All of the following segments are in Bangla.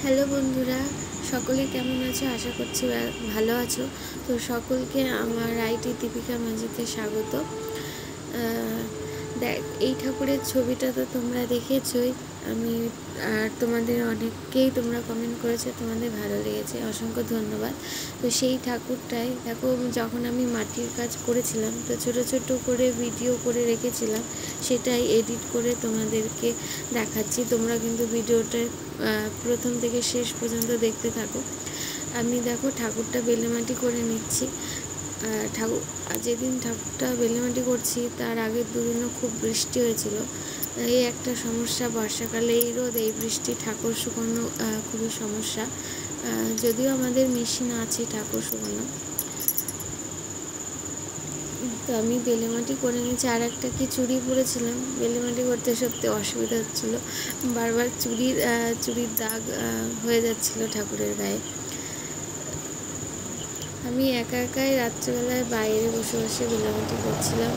হ্যালো বন্ধুরা, সকলে কেমন আছো? আশা করছি ভালো আছো। তো সকলকে আমার আইটি দীপিকা মাঝিতে স্বাগত। দেখ, এই ঠাকুরের ছবিটা তো তোমরা দেখেছই। আমি তোমাদের অনেককেই তোমরা কমেন্ট করেছো, তোমাদের ভালো লেগেছে, অসংখ্য ধন্যবাদ। তো সেই ঠাকুরটাই দেখো, যখন আমি মাটির কাজ করেছিলাম তো ছোটো ছোটো করে ভিডিও করে রেখেছিলাম, সেটাই এডিট করে তোমাদেরকে দেখাচ্ছি। তোমরা কিন্তু ভিডিওটা প্রথম থেকে শেষ পর্যন্ত দেখতে থাকো। আমি দেখো ঠাকুরটা বেলেমাটি করে নিচ্ছি। যেদিন ঠাকুরটা বেলেমাটি করছি তার আগের দুদিনও খুব বৃষ্টি হয়েছিল। এই একটা সমস্যা, বর্ষাকালে এই রোদ এই বৃষ্টি, ঠাকুর শুকানো খুবই সমস্যা। যদিও আমাদের মেশিন আছে ঠাকুর শুকানো। তো আমি বেলেমাটি করে নিয়েছি। আর একটা কি চুড়ি পরেছিলাম, বেলেমাটি করতে সত্যি অসুবিধা হচ্ছিলো, বারবার চুড়ির দাগ হয়ে যাচ্ছিলো ঠাকুরের গায়ে। আমি একাই রাত্রেবেলায় বাইরে বসে বসে বেলেমাটি করছিলাম।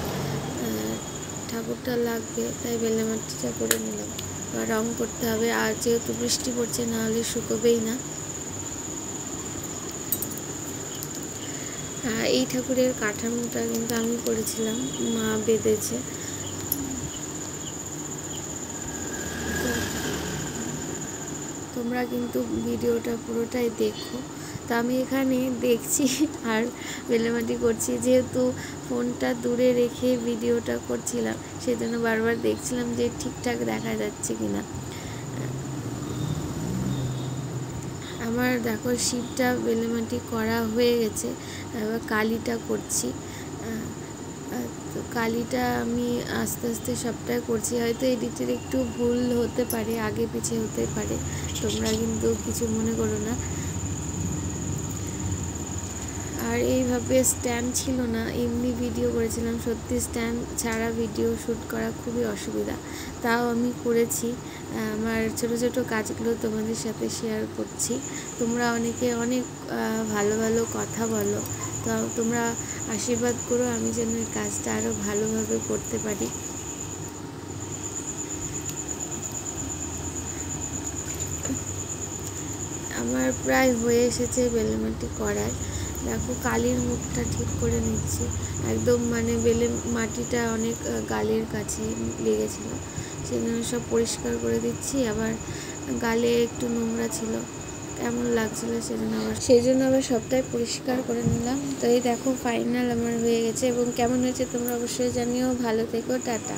ঠাকুরটা লাগবে তাই বেলেমাটিটা করে নিলাম। বা রং করতে হবে, আর যেহেতু বৃষ্টি পড়ছে না হলে শুকোবেই না। এই ঠাকুরের কাঠামোটা কিন্তু আমি করেছিলাম, মা বেঁধেছে। তোমরা কিন্তু ভিডিওটা পুরোটাই দেখো। তো আমি এখানে দেখছি আর বেলেমাটি করছি, যেহেতু ফোনটা দূরে রেখে ভিডিওটা করছিলাম সেজন্য বারবার দেখছিলাম যে ঠিকঠাক দেখা যাচ্ছে কিনা। আমার দেখো শিবটা বেলেমাটি করা হয়ে গেছে, এবার কালীটা করছি। তো কালীটা আমি আস্তে আস্তে সবটাই করছি, হয়তো এডিটের একটু ভুল হতে পারে, আগে পিছিয়ে হতে পারে, তোমরা কিন্তু কিছু মনে করো না। আর এইভাবে স্ট্যান্ড ছিল না, এমনি ভিডিও করেছিলাম। সত্যি স্ট্যান্ড ছাড়া ভিডিও শ্যুট করা খুবই অসুবিধা, তাও আমি করেছি। আমার ছোটো ছোটো কাজগুলো তোমাদের সাথে শেয়ার করছি। তোমরা অনেকে অনেক ভালো ভালো কথা বলো, তো তোমরা আশীর্বাদ করো আমি যেন এই কাজটা আরও ভালোভাবে করতে পারি। আমার প্রায় হয়ে এসেছে বেলেমাটি করার। দেখো কালির মুখটা ঠিক করে নিচ্ছি, একদম মানে মাটিটা অনেক গালের কাছে লেগেছিল, সেজন্য সব পরিষ্কার করে দিচ্ছি। আবার গালে একটু নোংরা ছিল, কেমন লাগছিলো সেজন্য আবার সবটাই পরিষ্কার করে নিলাম। তো এই দেখো ফাইনাল আমার হয়ে গেছে, এবং কেমন হয়েছে তোমরা অবশ্যই জানিও। ভালো থেকো, টাটা।